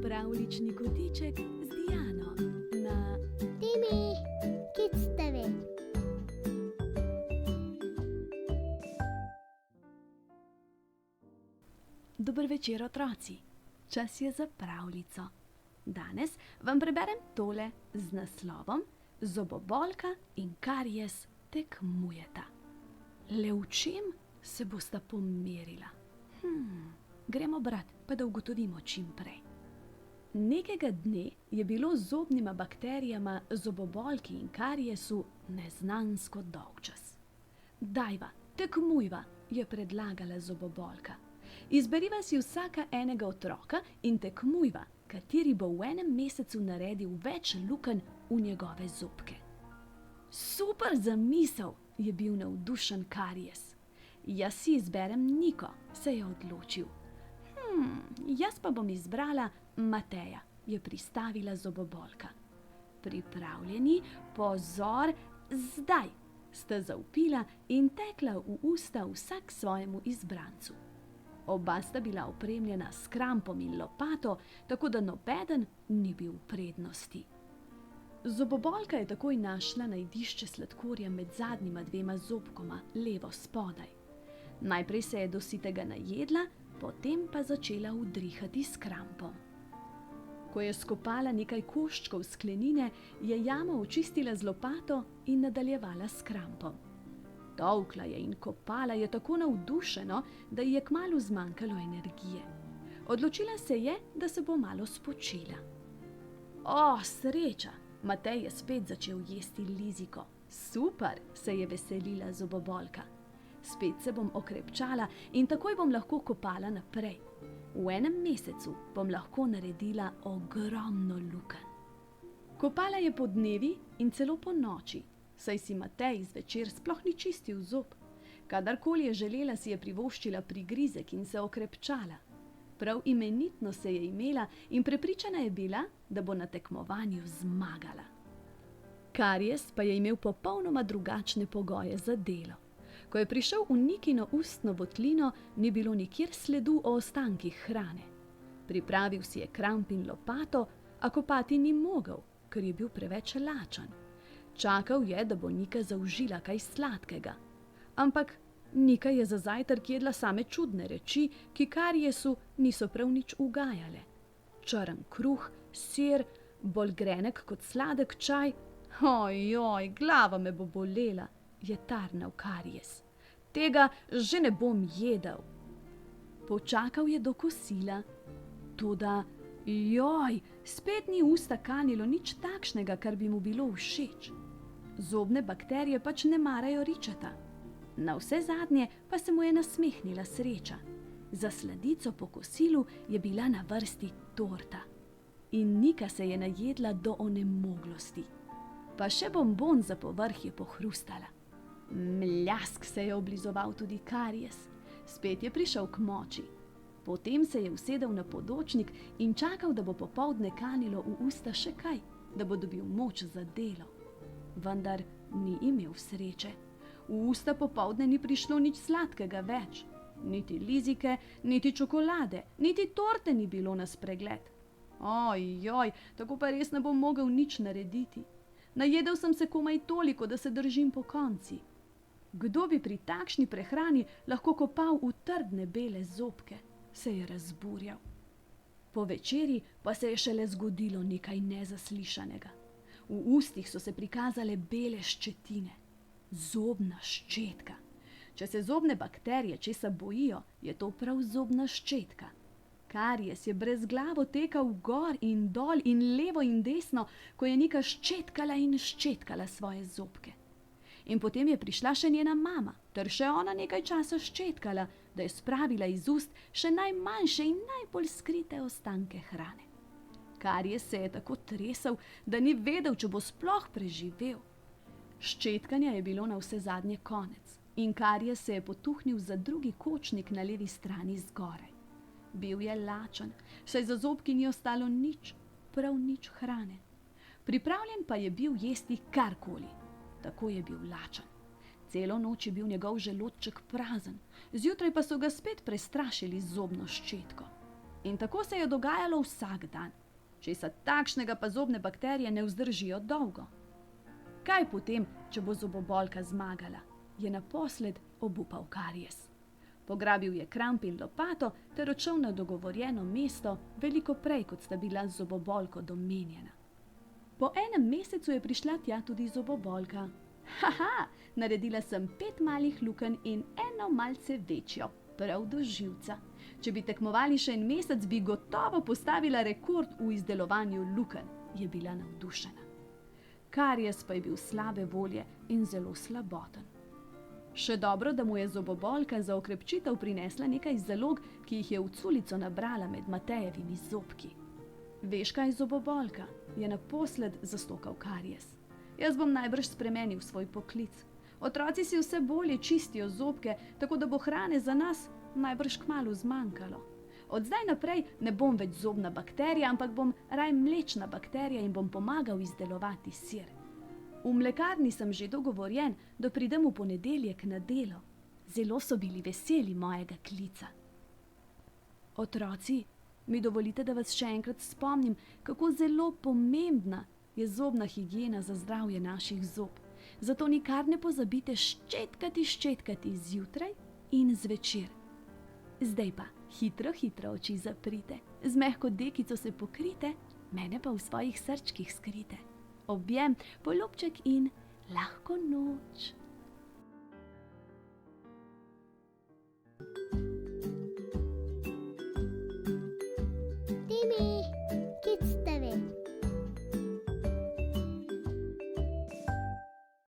Pravljični kotiček z Diano na Timi, Kids TV. Dober večer, otroci. Čas je za pravljico. Danes vam preberem tole z naslovom Zobobolka in Karijes tekmujeta. Le v čem se bosta pomerila? Gremo brat, pa da ugotovimo čim prej. Nekega dne je bilo z zobnima bakterijama Zobobolki in Karijesu neznansko dolgčas. Dajva, tekmujva, je predlagala Zobobolka. Izberiva si vsaka enega otroka in tekmujva, kateri bo v enem mesecu naredil več lukenj v njegove zobke. Super zamisel, je bil navdušen Karijes. Jaz si izberem Niko, se je odločil. Jaz pa bom izbrala Mateja, je pristavila Zobobolka. Pripravljeni, pozor, zdaj, sta zavpila in tekla v usta vsak svojemu izbrancu. Oba sta bila opremljena s krampom in lopato, tako da nobeden ni bil v prednosti. Zobobolka je takoj našla najdišče sladkorja med zadnjima dvema zobkoma, levo spodaj. Najprej se je do sitega najedla, potem pa začela udrihati s krampom. Ko je skopala nekaj koščkov sklenine, je jamo očistila z lopato in nadaljevala s krampom. Tolkla je in kopala je tako navdušeno, da ji je kmalu zmanjkalo energije. Odločila se je, da se bo malo spočila. O, sreča! Matej je spet začel jesti liziko. Super, se je veselila Zobobolka. Spet se bom okrepčala in takoj bom lahko kopala naprej. V enem mesecu bom lahko naredila ogromno lukenj. Kopala je po dnevi in celo po noči, saj si Matej zvečer sploh ni čistil zob. Kadarkoli je želela, si je privoščila prigrizek in se okrepčala. Prav imenitno se je imela in prepričana je bila, da bo na tekmovanju zmagala. Karijes pa je imel popolnoma drugačne pogoje za delo. Ko je prišel v Nikino ustno votlino, ni bilo nikjer sledu o ostankih hrane. Pripravil si je kramp in lopato, a kopati ni mogel, ker je bil preveč lačen. Čakal je, da bo Nika zaužila kaj sladkega. Ampak Nika je za zajtrk jedla same čudne reči, ki Karijesu niso prav nič ugajale. Črn kruh, sir, bolj grenek kot sladek čaj. Ojoj, glava me bo bolela, je tarnal Karijes. Tega že ne bom jedel. Počakal je do kosila. Toda, joj, spet ni usta kanilo nič takšnega, kar bi mu bilo všeč. Zobne bakterije pač ne marajo ričeta. Navsezadnje pa se mu je nasmehnila sreča. Za sladico po kosilu je bila na vrsti torta. In Nika se je najedla do onemoglosti. Pa še bonbon za povrh je pohrustala. Mljask, se je oblizoval tudi Karijes. Spet je prišel k moči. Potem se je usedel na podočnik in čakal, da bo popoldne kanilo v usta še kaj, da bo dobil moč za delo. Vendar ni imel sreče. V usta popoldne ni prišlo nič sladkega več. Niti lizike, niti čokolade, niti torte ni bilo na spregled. Ojoj, tako pa res ne bom mogel nič narediti. Najedel sem se komaj toliko, da se držim pokonci. Kdo bi pri takšni prehrani lahko kopal v trdne bele zobke, se je razburjal. Po večeri pa se je šele zgodilo nekaj nezaslišanega. V ustih so se prikazale bele ščetine. Zobna ščetka. Če se zobne bakterije česa bojijo, je to prav zobna ščetka. Karijes je brezglavo tekal gor in dol in levo in desno, ko je Nika ščetkala in ščetkala svoje zobke. In potem je prišla še njena mama, ter še ona nekaj časa ščetkala, da je spravila iz ust še najmanjše in najbolj skrite ostanke hrane. Karijes se je tako tresel, da ni vedel, če bo sploh preživel. Ščetkanja je bilo navsezadnje konec in Karijes se je potuhnil za drugi kočnik na levi strani zgoraj. Bil je lačen, saj za zobki ni ostalo nič, prav nič hrane. Pripravljen pa je bil jesti karkoli. Tako je bil lačen. Celo noč je bil njegov želodček prazen, zjutraj pa so ga spet prestrašili z zobno ščetko. In tako se je dogajalo vsak dan. Česa takšnega pa zobne bakterije ne vzdržijo dolgo. Kaj potem, če bo zobobolka zmagala, je naposled obupal Karies. Pograbil je kramp in lopato ter odšel na dogovorjeno mesto veliko prej, kot sta bila z zobobolko domenjena. Po enem mesecu je prišla tja tudi zobobolka. Haha, naredila sem 5 malih lukenj in eno malce večjo, prav do živca. Če bi tekmovali še en mesec, bi gotovo postavila rekord v izdelovanju lukenj, je bila navdušena. Karies pa je bil slabe volje in zelo slaboten. Še dobro, da mu je zobobolka za okrepčitev prinesla nekaj zalog, ki jih je v culico nabrala med Matejevimi zobki. Veš kaj, zobobolka, je naposled zastokal Karies. Jaz bom najbrž spremenil svoj poklic. Otroci si vse bolje čistijo zobke, tako da bo hrane za nas najbrž kmalu zmanjkalo. Od zdaj naprej ne bom več zobna bakterija, ampak bom raj mlečna bakterija in bom pomagal izdelovati sir. V mlekarni sem že dogovorjen, da pridem v ponedeljek na delo. Zelo so bili veseli mojega klica. Otroci, mi dovolite, da vas še enkrat spomnim, kako zelo pomembna je zobna higiena za zdravje naših zob. Zato nikar ne pozabite ščetkati zjutraj in zvečer. Zdaj pa hitro oči zaprite, z mehko dekico se pokrite, mene pa v svojih srčkih skrite. Objem, poljubček in lahko noč.